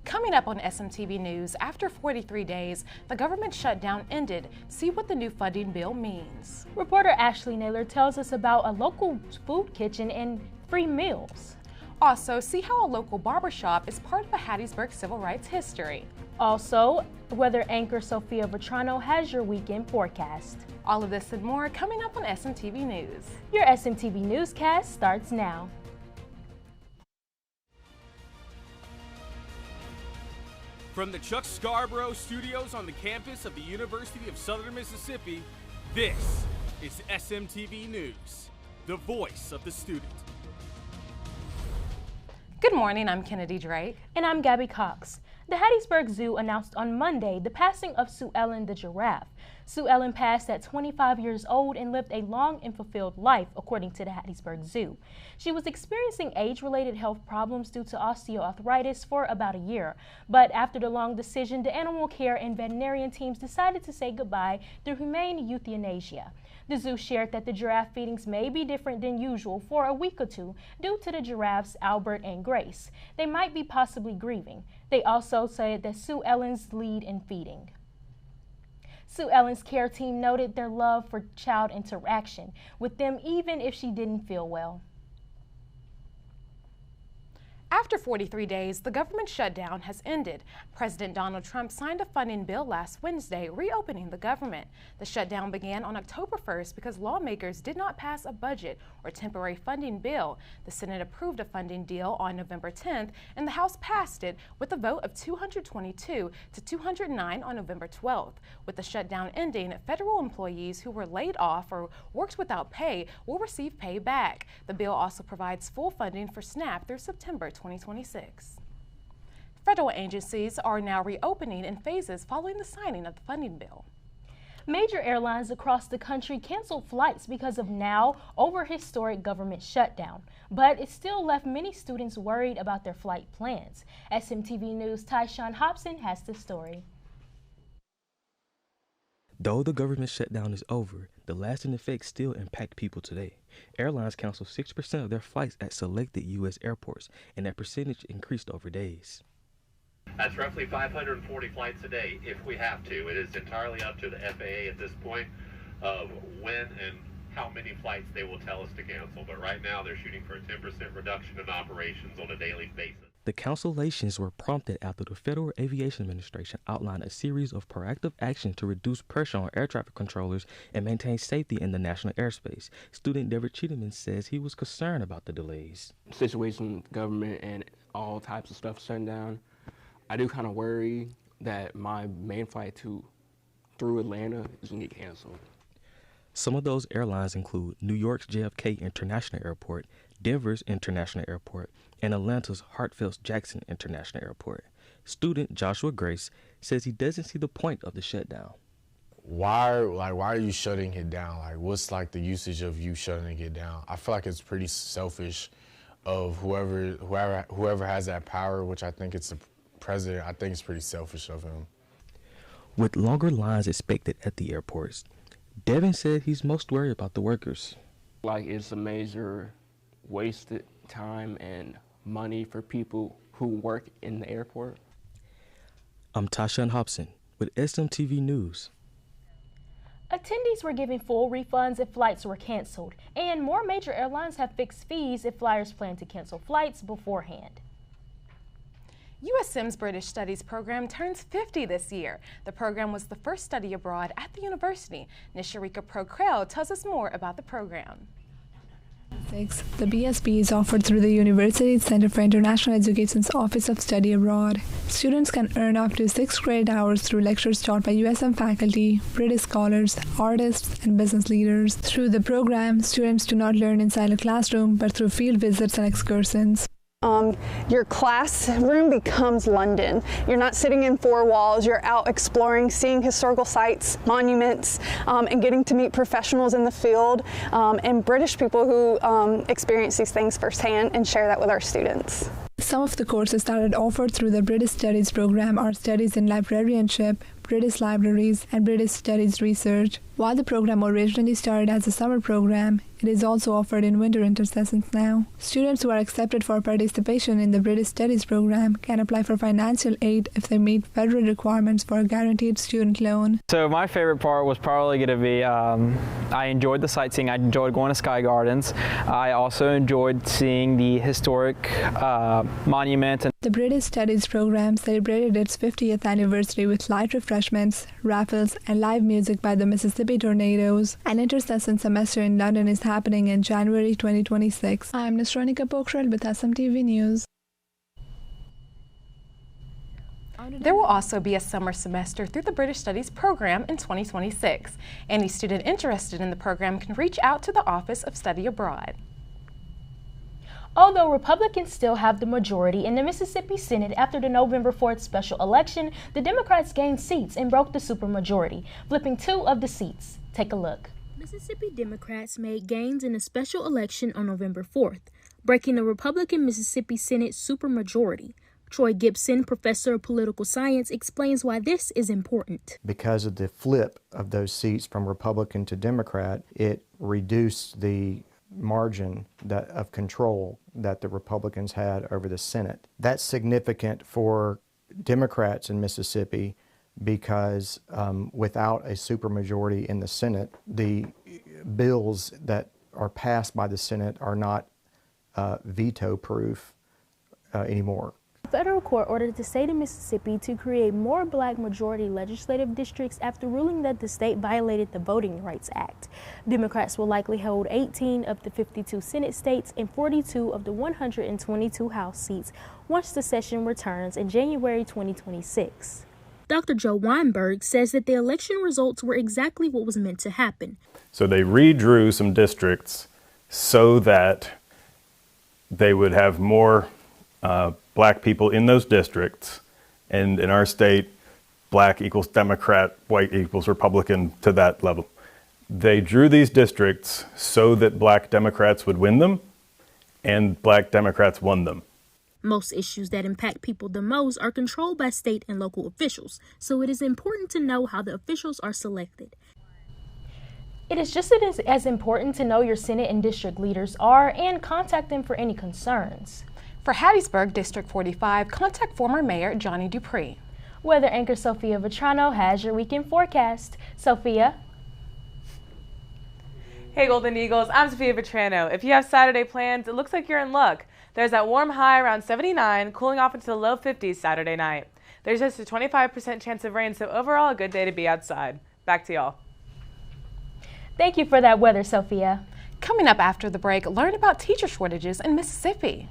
Coming up on SMTV News, after 43 days, the government shutdown ended. See what the new funding bill means. Reporter Ashley Naylor tells us about a local food kitchen and free meals. Also, see how a local barbershop is part of a Hattiesburg civil rights history. Also, weather anchor Sophia Vetrano has your weekend forecast. All of this and more coming up on SMTV News. Your SMTV newscast starts now. From the Chuck Scarborough Studios on the campus of the University of Southern Mississippi, this is SMTV News, the voice of the student. Good morning, I'm Kennedy Drake. And I'm Gabby Cox. The Hattiesburg Zoo announced on Monday the passing of Sue Ellen the giraffe. Sue Ellen passed at 25 years old and lived a long and fulfilled life, according to the Hattiesburg Zoo. She was experiencing age-related health problems due to osteoarthritis for about a year. But after the long decision, the animal care and veterinarian teams decided to say goodbye through humane euthanasia. The zoo shared that the giraffe feedings may be different than usual for a week or two due to the giraffes Albert and Grace. They might be possibly grieving. They also said that Sue Ellen's lead in feeding. Sue Ellen's care team noted their love for child interaction with them even if she didn't feel well. After 43 days, the government shutdown has ended. President Donald Trump signed a funding bill last Wednesday, reopening the government. The shutdown began on October 1st because lawmakers did not pass a budget or temporary funding bill. The Senate approved a funding deal on November 10th, and the House passed it with a vote of 222 to 209 on November 12th. With the shutdown ending, federal employees who were laid off or worked without pay will receive pay back. The bill also provides full funding for SNAP through September 2026. Federal agencies are now reopening in phases following the signing of the funding bill. Major airlines across the country canceled flights because of now over historic government shutdown, but it still left many students worried about their flight plans. SMTV News' Tyshawn Hobson has the story. Though the government shutdown is over, the lasting effects still impact people today. Airlines canceled 6% of their flights at selected U.S. airports, and that percentage increased over days. That's roughly 540 flights a day if we have to. It is entirely up to the FAA at this point of when and how many flights they will tell us to cancel. But right now they're shooting for a 10% reduction in operations on a daily basis. The cancellations were prompted after the Federal Aviation Administration outlined a series of proactive actions to reduce pressure on air traffic controllers and maintain safety in the national airspace. Student Deborah Cheatham says he was concerned about the delays. Situation, government, and all types of stuff shutting down. I do kind of worry that my main flight through Atlanta is going to get canceled. Some of those airlines include New York's JFK International Airport, Denver's International Airport, and Atlanta's Hartsfield-Jackson International Airport. Student Joshua Grace says he doesn't see the point of the shutdown. Why are you shutting it down? What's the usage of you shutting it down? I feel like it's pretty selfish of whoever has that power, which I think it's the president. I think it's pretty selfish of him. With longer lines expected at the airports, Devin said he's most worried about the workers. It's a major wasted time and money for people who work in the airport. I'm Tyshawn Hobson with SMTV News. Attendees were given full refunds if flights were canceled, and more major airlines have fixed fees if flyers plan to cancel flights beforehand. USM's British Studies program turns 50 this year. The program was the first study abroad at the university. Nisharika Procrell tells us more about the program. The BSB is offered through the University's Center for International Education's Office of Study Abroad. Students can earn up to 6 credit hours through lectures taught by USM faculty, British scholars, artists, and business leaders. Through the program, students do not learn inside a classroom, but through field visits and excursions. Your classroom becomes London. You're not sitting in four walls, you're out exploring, seeing historical sites, monuments, and getting to meet professionals in the field and British people who experience these things firsthand and share that with our students. Some of the courses that are offered through the British Studies program are studies in librarianship, British libraries and British studies research. While the program originally started as a summer program, it is also offered in winter intersessions now. Students who are accepted for participation in the British Studies program can apply for financial aid if they meet federal requirements for a guaranteed student loan. So my favorite part was probably going to be, I enjoyed the sightseeing. I enjoyed going to Sky Gardens. I also enjoyed seeing the historic monument. The British Studies program celebrated its 50th anniversary with light refreshments, raffles, and live music by the Mississippi Tornadoes. An intercession semester in London is happening in January 2026. I'm Nasronika Pokhrel with SMTV News. There will also be a summer semester through the British Studies program in 2026. Any student interested in the program can reach out to the Office of Study Abroad. Although Republicans still have the majority in the Mississippi Senate after the November 4th special election, the Democrats gained seats and broke the supermajority, flipping 2 of the seats. Take a look. Mississippi Democrats made gains in the special election on November 4th, breaking the Republican Mississippi Senate supermajority. Troy Gibson, professor of political science, explains why this is important. Because of the flip of those seats from Republican to Democrat, it reduced the margin of control that the Republicans had over the Senate. That's significant for Democrats in Mississippi because without a supermajority in the Senate, the bills that are passed by the Senate are not veto-proof anymore. A federal court ordered the state of Mississippi to create more black majority legislative districts after ruling that the state violated the Voting Rights Act. Democrats will likely hold 18 of the 52 Senate states and 42 of the 122 House seats once the session returns in January 2026. Dr. Joe Weinberg says that the election results were exactly what was meant to happen. So they redrew some districts so that they would have more black people in those districts, and in our state, black equals Democrat, white equals Republican to that level. They drew these districts so that black Democrats would win them, and black Democrats won them. Most issues that impact people the most are controlled by state and local officials, so it is important to know how the officials are selected. It is just as important to know your Senate and district leaders are and contact them for any concerns. For Hattiesburg District 45, contact former Mayor Johnny Dupree. Weather anchor Sophia Vetrano has your weekend forecast. Sophia? Hey Golden Eagles, I'm Sophia Vetrano. If you have Saturday plans, it looks like you're in luck. There's that warm high around 79, cooling off into the low 50s Saturday night. There's just a 25% chance of rain, so overall a good day to be outside. Back to y'all. Thank you for that weather, Sophia. Coming up after the break, learn about teacher shortages in Mississippi.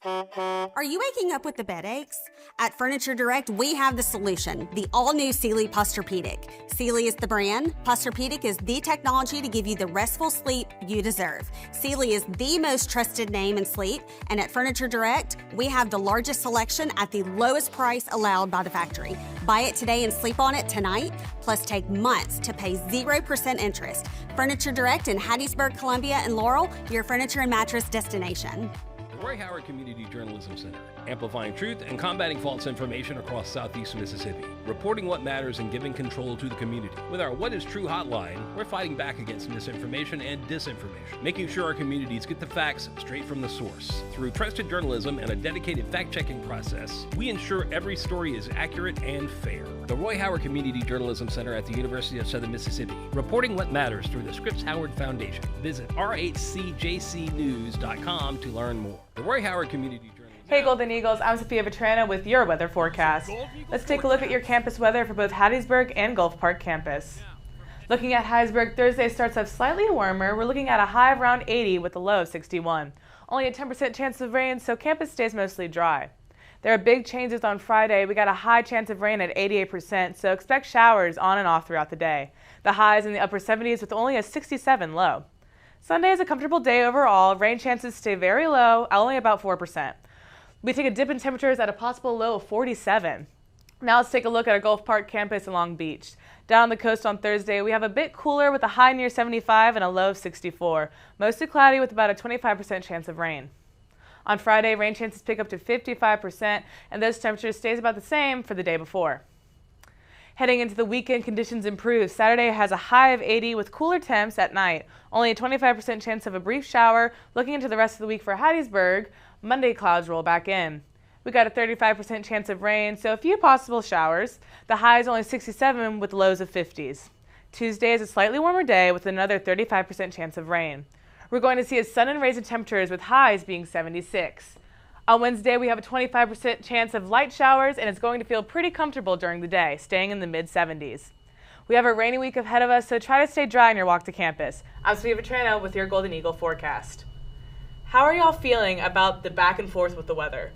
Are you waking up with the bed aches? At Furniture Direct, we have the solution, the all-new Sealy Posturepedic. Sealy is the brand. Posturepedic is the technology to give you the restful sleep you deserve. Sealy is the most trusted name in sleep, and at Furniture Direct, we have the largest selection at the lowest price allowed by the factory. Buy it today and sleep on it tonight, plus take months to pay 0% interest. Furniture Direct in Hattiesburg, Columbia, and Laurel, your furniture and mattress destination. The Roy Howard Community Journalism Center, amplifying truth and combating false information across Southeast Mississippi, reporting what matters and giving control to the community. With our What is True hotline, we're fighting back against misinformation and disinformation, making sure our communities get the facts straight from the source. Through trusted journalism and a dedicated fact-checking process, we ensure every story is accurate and fair. The Roy Howard Community Journalism Center at the University of Southern Mississippi, reporting what matters through the Scripps Howard Foundation. Visit rhcjcnews.com to learn more. The Roy Howard Community Journalism. Hey Golden Eagles, I'm Sophia Vetrano with your weather forecast. Let's take a look at your campus weather for both Hattiesburg and Gulf Park campus. Looking at Hattiesburg, Thursday starts off slightly warmer. We're looking at a high of around 80 with a low of 61. Only a 10% chance of rain, so campus stays mostly dry. There are big changes on Friday. We got a high chance of rain at 88%, so expect showers on and off throughout the day. The highs in the upper 70s with only a 67 low. Sunday is a comfortable day overall. Rain chances stay very low, only about 4%. We take a dip in temperatures at a possible low of 47. Now let's take a look at our Gulf Park campus in Long Beach. Down on the coast on Thursday, we have a bit cooler with a high near 75 and a low of 64. Mostly cloudy with about a 25% chance of rain. On Friday, rain chances pick up to 55%, and those temperatures stays about the same for the day before. Heading into the weekend, conditions improve. Saturday has a high of 80 with cooler temps at night. Only a 25% chance of a brief shower. Looking into the rest of the week for Hattiesburg, Monday clouds roll back in. We got a 35% chance of rain, so a few possible showers. The high is only 67 with lows of 50s. Tuesday is a slightly warmer day with another 35% chance of rain. We're going to see a sudden raise in temperatures with highs being 76. On Wednesday, we have a 25% chance of light showers, and it's going to feel pretty comfortable during the day, staying in the mid-70s. We have a rainy week ahead of us, so try to stay dry on your walk to campus. I'm Sophia Vetrano with your Golden Eagle forecast. How are y'all feeling about the back and forth with the weather?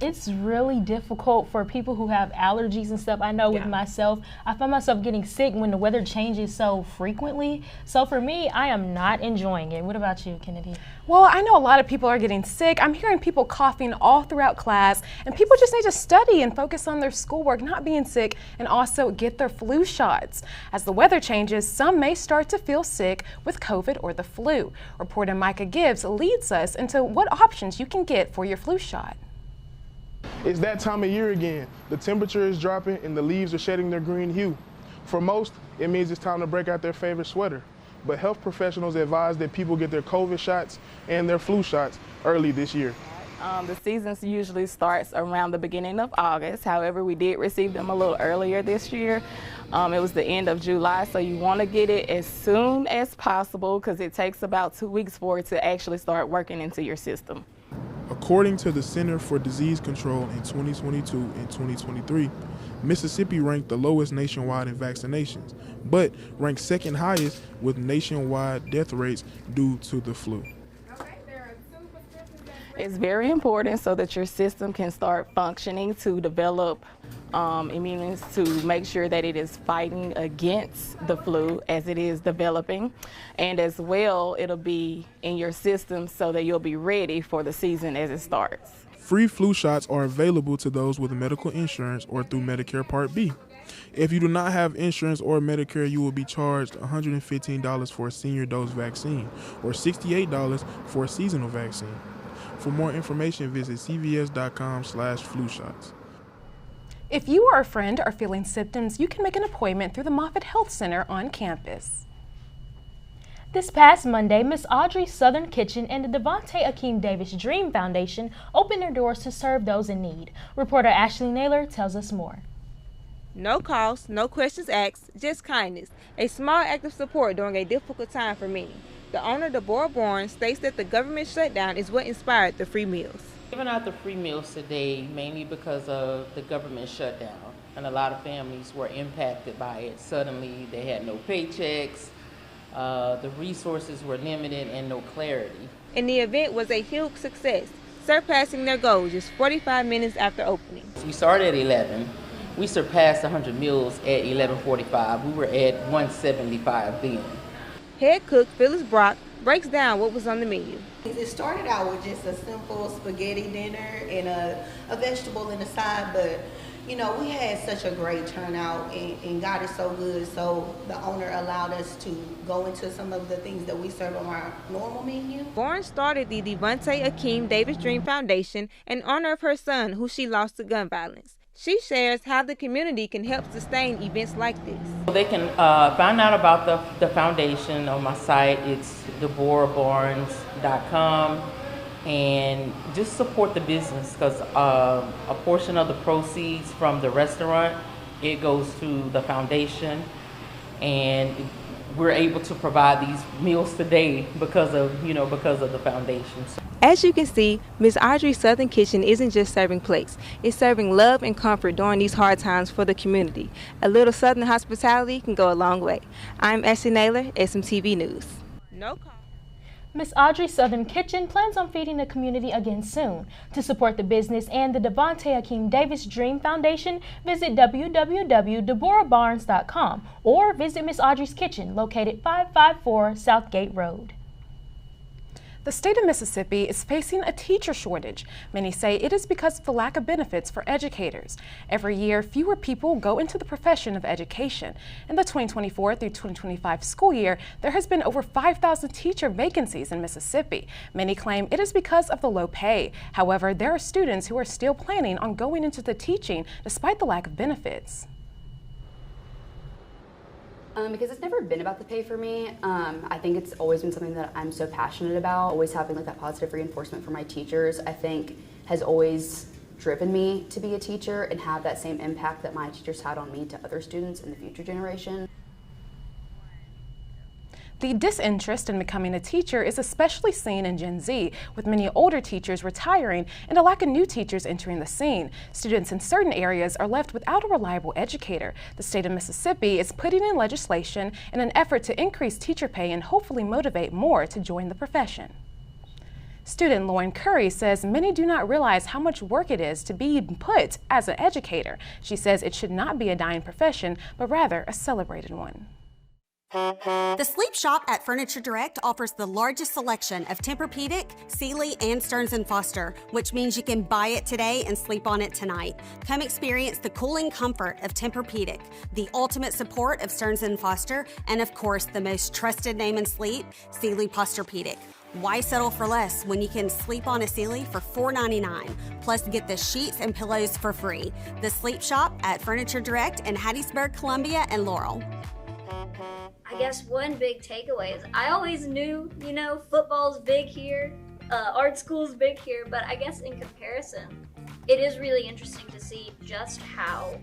It's really difficult for people who have allergies and stuff. I know with myself, I find myself getting sick when the weather changes so frequently. So for me, I am not enjoying it. What about you, Kennedy? Well, I know a lot of people are getting sick. I'm hearing people coughing all throughout class, and people just need to study and focus on their schoolwork, not being sick, and also get their flu shots. As the weather changes, some may start to feel sick with COVID or the flu. Reporter Micah Gibbs leads us into what options you can get for your flu shot. It's that time of year again. The temperature is dropping and the leaves are shedding their green hue. For most, it means it's time to break out their favorite sweater. But health professionals advise that people get their COVID shots and their flu shots early this year. The season usually starts around the beginning of August. However, we did receive them a little earlier this year. It was the end of July, so you want to get it as soon as possible because it takes about 2 weeks for it to actually start working into your system. According to the Center for Disease Control in 2022 and 2023, Mississippi ranked the lowest nationwide in vaccinations, but ranked second highest with nationwide death rates due to the flu. It's very important so that your system can start functioning to develop immunity to make sure that it is fighting against the flu as it is developing, and as well it'll be in your system so that you'll be ready for the season as it starts. Free flu shots are available to those with medical insurance or through Medicare Part B. If you do not have insurance or Medicare, you will be charged $115 for a senior dose vaccine or $68 for a seasonal vaccine. For more information, visit cvs.com/flu shots. If you or a friend are feeling symptoms, you can make an appointment through the Moffitt Health Center on campus. This past Monday, Miss Audrey's Southern Kitchen and the Devontae Akeem Davis Dream Foundation opened their doors to serve those in need. Reporter Ashley Naylor tells us more. No cost, no questions asked, just kindness. A small act of support during a difficult time for many. The owner, Deborah Bourne, states that the government shutdown is what inspired the free meals. Giving out the free meals today mainly because of the government shutdown, and a lot of families were impacted by it. Suddenly they had no paychecks, the resources were limited, and no clarity. And the event was a huge success, surpassing their goal just 45 minutes after opening. We started at 11. We surpassed 100 meals at 11:45. We were at 175 then. Head cook Phyllis Brock breaks down what was on the menu. It started out with just a simple spaghetti dinner and a vegetable in the side, but you know, we had such a great turnout and God is so good, so the owner allowed us to go into some of the things that we serve on our normal menu. Bourne started the Devontae Akeem Davis Dream Foundation in honor of her son who she lost to gun violence. She shares how the community can help sustain events like this. They can find out about the foundation on my site. It's deborahbarnes.com, and just support the business because a portion of the proceeds from the restaurant, it goes to the foundation, and we're able to provide these meals today because of the foundation. As you can see, Miss Audrey's Southern Kitchen isn't just serving plates. It's serving love and comfort during these hard times for the community. A little Southern hospitality can go a long way. I'm Ashley Naylor, SMTV News. No call. Miss Audrey's Southern Kitchen plans on feeding the community again soon. To support the business and the Devontae Akeem Davis Dream Foundation, visit www.deborahbarnes.com or visit Miss Audrey's Kitchen, located 554 Southgate Road. The state of Mississippi is facing a teacher shortage. Many say it is because of the lack of benefits for educators. Every year, fewer people go into the profession of education. In the 2024 through 2025 school year, there has been over 5,000 teacher vacancies in Mississippi. Many claim it is because of the low pay. However, there are students who are still planning on going into the teaching despite the lack of benefits. Because it's never been about the pay for me. I think it's always been something that I'm so passionate about. Always having like that positive reinforcement from my teachers, I think has always driven me to be a teacher and have that same impact that my teachers had on me to other students in the future generation. The disinterest in becoming a teacher is especially seen in Gen Z, with many older teachers retiring and a lack of new teachers entering the scene. Students in certain areas are left without a reliable educator. The state of Mississippi is putting in legislation in an effort to increase teacher pay and hopefully motivate more to join the profession. Student Lauren Curry says many do not realize how much work it is to be put as an educator. She says it should not be a dying profession, but rather a celebrated one. The Sleep Shop at Furniture Direct offers the largest selection of Tempur-Pedic, Sealy, and Stearns & Foster, which means you can buy it today and sleep on it tonight. Come experience the cooling comfort of Tempur-Pedic, the ultimate support of Stearns & Foster, and of course, the most trusted name in sleep, Sealy Posturepedic. Why settle for less when you can sleep on a Sealy for $4.99, plus get the sheets and pillows for free? The Sleep Shop at Furniture Direct in Hattiesburg, Columbia, and Laurel. I guess one big takeaway is I always knew, football's big here, art school's big here, but I guess in comparison, it is really interesting to see just how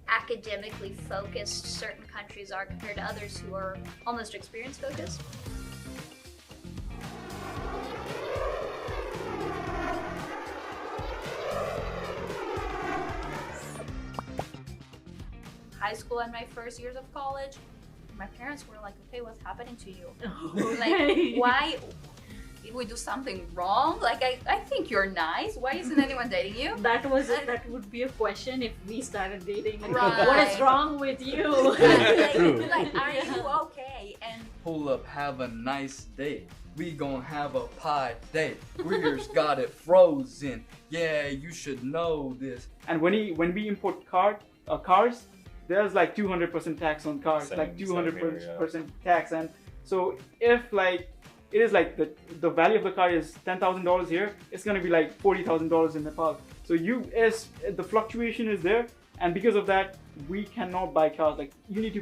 academically focused certain countries are compared to others who are almost experience focused. High school and my first years of college, my parents were like, okay, what's happening to you? Like, why? Did we do something wrong? Like, I think you're nice. Why isn't anyone dating you? That would be a question if we started dating. Right. What is wrong with you? like, are you okay? And pull up, have a nice day. We gon' have a pie day. Greer's got it frozen. Yeah, you should know this. And when we import cars, there's like 200% tax on cars, like 200% tax. And so if like it is like the value of the car is $10,000 here, it's gonna be like $40,000 in Nepal. So the fluctuation is there, and because of that, we cannot buy cars. Like you need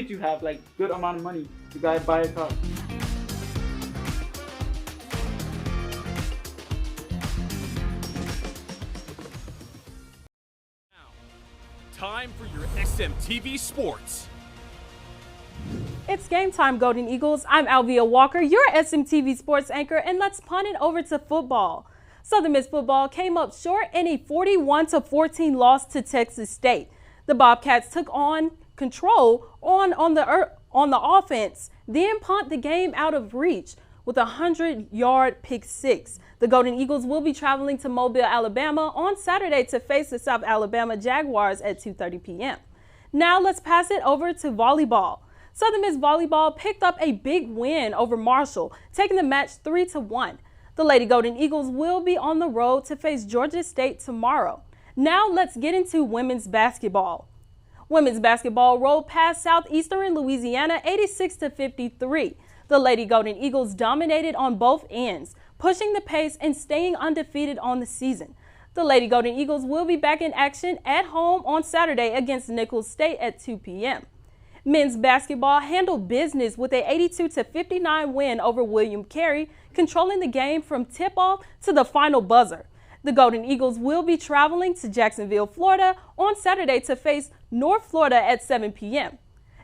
to have like good amount of money to buy a car. Time for your SMTV Sports. It's game time, Golden Eagles. I'm Alvia Walker, your SMTV Sports anchor, and let's punt it over to football. Southern Miss football came up short in a 41-14 loss to Texas State. The Bobcats took on control on the offense, then punt the game out of reach with a 100-yard pick six. The Golden Eagles will be traveling to Mobile, Alabama on Saturday to face the South Alabama Jaguars at 2:30 p.m. Now let's pass it over to volleyball. Southern Miss volleyball picked up a big win over Marshall, taking the match 3-1. The Lady Golden Eagles will be on the road to face Georgia State tomorrow. Now let's get into women's basketball. Women's basketball rolled past Southeastern Louisiana 86-53. The Lady Golden Eagles dominated on both ends, pushing the pace and staying undefeated on the season. The Lady Golden Eagles will be back in action at home on Saturday against Nicholls State at 2 p.m. Men's basketball handled business with a 82-59 win over William Carey, controlling the game from tip-off to the final buzzer. The Golden Eagles will be traveling to Jacksonville, Florida on Saturday to face North Florida at 7 p.m.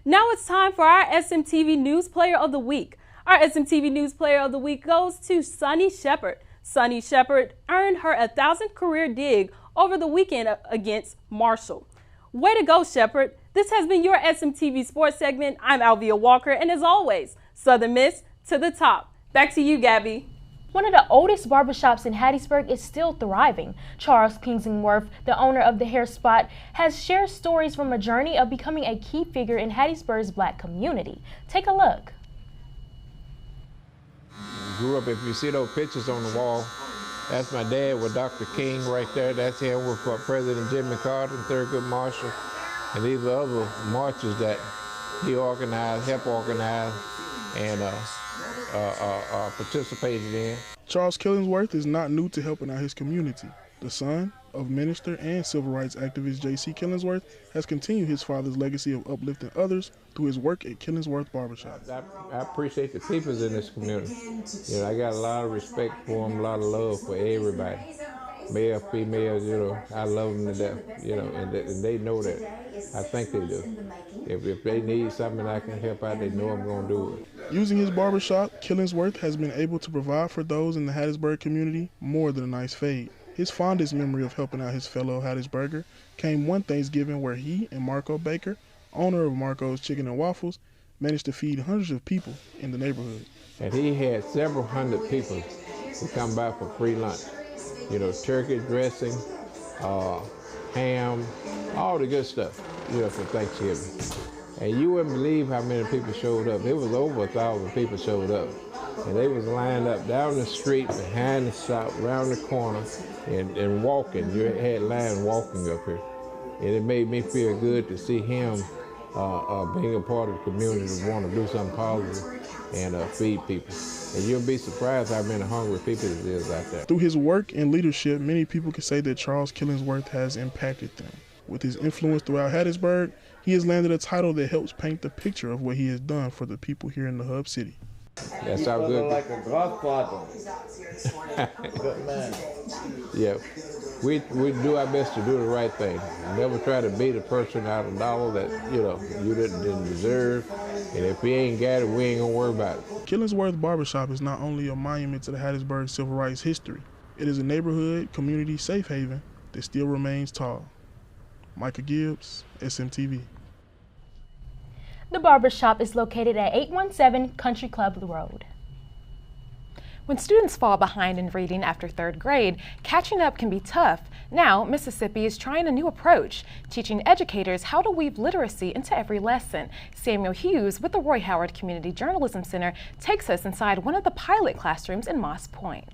Now it's time for our SMTV News Player of the Week. Our SMTV News Player of the Week goes to Sunny Shepard. Sunny Shepard earned her 1,000th career dig over the weekend against Marshall. Way to go, Shepard. This has been your SMTV Sports segment. I'm Alvia Walker, and as always, Southern Miss to the top. Back to you, Gabby. One of the oldest barbershops in Hattiesburg is still thriving. Charles Kingsingworth, the owner of the Hair Spot, has shared stories from a journey of becoming a key figure in Hattiesburg's Black community. Take a look. Grew up, if you see those pictures on the wall, that's my dad with Dr. King right there. That's him with President Jimmy Carter and Thurgood Marshall. And these are other marches that he organized, helped organize, and participated in. Charles Killingsworth is not new to helping out his community. The son, of minister and civil rights activist J.C. Killingsworth has continued his father's legacy of uplifting others through his work at Killingsworth Barbershop. I appreciate the people in this community. You know, I got a lot of respect for them, a lot of love for everybody. Male, female, you know, I love them to death, you know, and they know that. I think they do. If they need something I can help out, they know I'm going to do it. Using his barbershop, Killingsworth has been able to provide for those in the Hattiesburg community more than a nice fade. His fondest memory of helping out his fellow Hattiesburger came one Thanksgiving where he and Marco Baker, owner of Marco's Chicken and Waffles, managed to feed hundreds of people in the neighborhood. And he had several hundred people to come by for free lunch. You know, turkey dressing, ham, all the good stuff, you know, for Thanksgiving. And you wouldn't believe how many people showed up. It was over 1,000 people showed up. And they was lined up down the street, behind the shop, around the corner, and walking. You had line walking up here. And it made me feel good to see him being a part of the community to want to do something positive and feed people. And you'll be surprised how many hungry people there is out there. Through his work and leadership, many people can say that Charles Killingsworth has impacted them. With his influence throughout Hattiesburg, he has landed a title that helps paint the picture of what he has done for the people here in the Hub City. That's how good. Like a godfather. Good man. Yeah, we do our best to do the right thing. Never try to beat a person out of a dollar that you didn't deserve. And if he ain't got it, we ain't gonna worry about it. Killingsworth Barbershop is not only a monument to the Hattiesburg civil rights history, it is a neighborhood community safe haven that still remains tall. Micah Gibbs, SMTV. The barbershop is located at 817 Country Club Road. When students fall behind in reading after 3rd grade, catching up can be tough. Now, Mississippi is trying a new approach, teaching educators how to weave literacy into every lesson. Samuel Hughes with the Roy Howard Community Journalism Center takes us inside one of the pilot classrooms in Moss Point.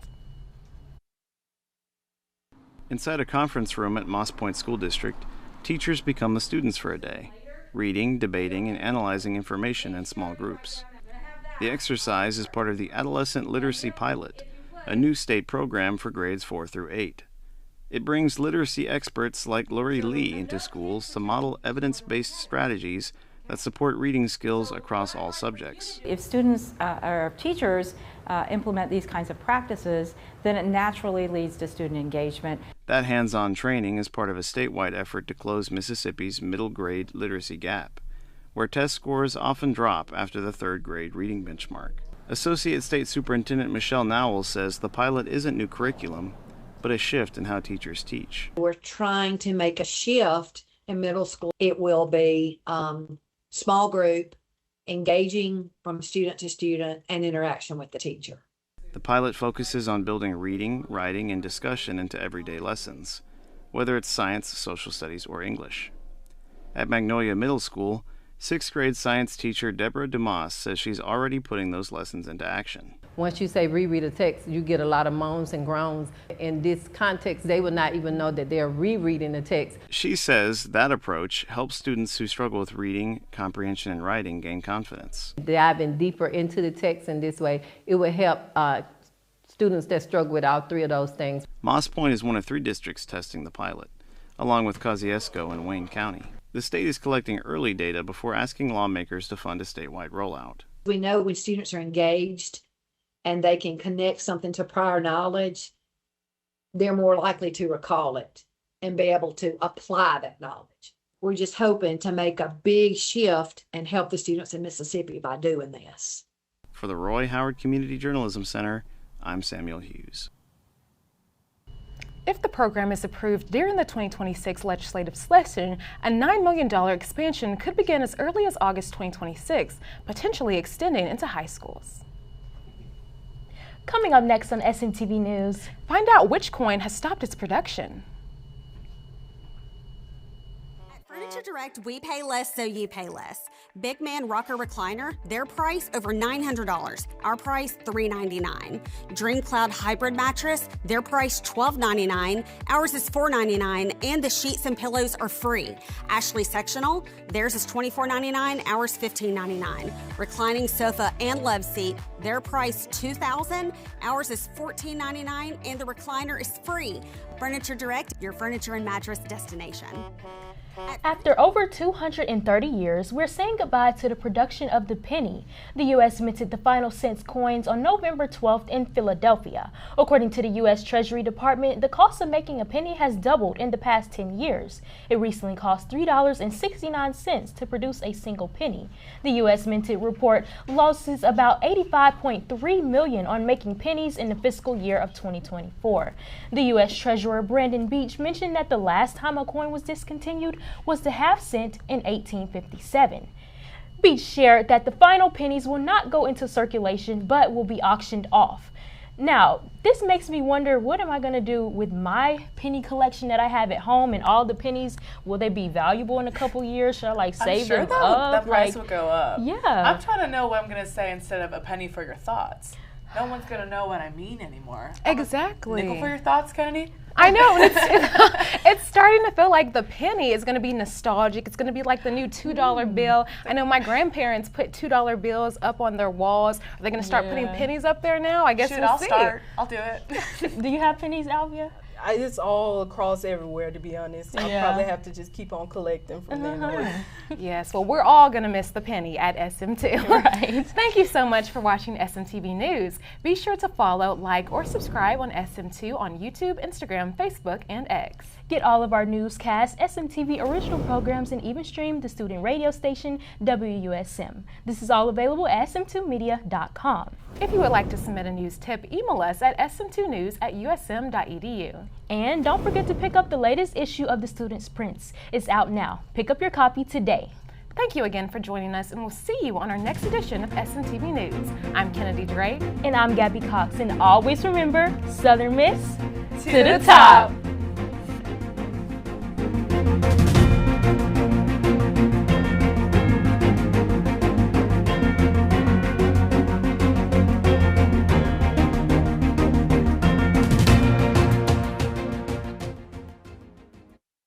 Inside a conference room at Moss Point School District, teachers become the students for a day, reading, debating, and analyzing information in small groups. The exercise is part of the Adolescent Literacy Pilot, a new state program for grades 4 through 8. It brings literacy experts like Lori Lee into schools to model evidence-based strategies that support reading skills across all subjects. If students or teachers implement these kinds of practices, then it naturally leads to student engagement. That hands-on training is part of a statewide effort to close Mississippi's middle grade literacy gap, where test scores often drop after the 3rd grade reading benchmark. Associate State Superintendent Michelle Nowell says the pilot isn't new curriculum, but a shift in how teachers teach. We're trying to make a shift in middle school. It will be small group, engaging from student to student, and interaction with the teacher. The pilot focuses on building reading, writing, and discussion into everyday lessons, whether it's science, social studies, or English. At Magnolia Middle School, 6th grade science teacher Deborah DeMoss says she's already putting those lessons into action. Once you say reread a text, you get a lot of moans and groans. In this context, they would not even know that they're rereading the text. She says that approach helps students who struggle with reading, comprehension, and writing gain confidence. Diving deeper into the text in this way, it would help students that struggle with all 3 of those things. Moss Point is one of 3 districts testing the pilot, along with Kosciuszko and Wayne County. The state is collecting early data before asking lawmakers to fund a statewide rollout. We know when students are engaged and they can connect something to prior knowledge, they're more likely to recall it and be able to apply that knowledge. We're just hoping to make a big shift and help the students in Mississippi by doing this. For the Roy Howard Community Journalism Center, I'm Samuel Hughes. If the program is approved during the 2026 legislative session, a $9 million expansion could begin as early as August 2026, potentially extending into high schools. Coming up next on SMTV News. Find out which coin has stopped its production. Furniture Direct, we pay less so you pay less. Big Man Rocker Recliner, their price over $900. Our price $399. Dream Cloud Hybrid Mattress, their price $1299. Ours is $499, and the sheets and pillows are free. Ashley Sectional, theirs is $24.99. Ours $15.99. Reclining sofa and love seat, their price $2,000. Ours is $14.99, and the recliner is free. Furniture Direct, your furniture and mattress destination. After over 230 years, we're saying goodbye to the production of the penny. The U.S. minted the final cents coins on November 12th in Philadelphia. According to the U.S. Treasury Department, the cost of making a penny has doubled in the past 10 years. It recently cost $3.69 to produce a single penny. The U.S. minted report losses about $85.3 million on making pennies in the fiscal year of 2024. The U.S. Treasurer Brandon Beach mentioned that the last time a coin was discontinued was the half cent in 1857. Beach shared that the final pennies will not go into circulation but will be auctioned off. Now, this makes me wonder, what am I going to do with my penny collection that I have at home and all the pennies? Will they be valuable in a couple years? Should I save them up? The price will go up. Yeah. I'm trying to know what I'm going to say instead of a penny for your thoughts. No one's going to know what I mean anymore. Exactly. Nickel for your thoughts, Kennedy? I know, and it's starting to feel like the penny is going to be nostalgic. It's going to be like the new $2 bill. I know my grandparents put $2 bills up on their walls. Are they going to start putting pennies up there now? I guess we'll see. I'll do it. Do you have pennies, Alvia? It's all across everywhere, to be honest. I'll probably have to just keep on collecting from then on. Yes, well, we're all going to miss the penny at SM2. Right. Thank you so much for watching SMTV News. Be sure to follow, like, or subscribe on SM2 on YouTube, Instagram, Facebook, and X. Get all of our newscasts, SMTV original programs, and even stream the student radio station WUSM. This is all available at sm2media.com. If you would like to submit a news tip, email us at sm2news@usm.edu. And don't forget to pick up the latest issue of the Student's Prince. It's out now. Pick up your copy today. Thank you again for joining us, and we'll see you on our next edition of SMTV News. I'm Kennedy Drake. And I'm Gabby Cox. And always remember, Southern Miss to the top.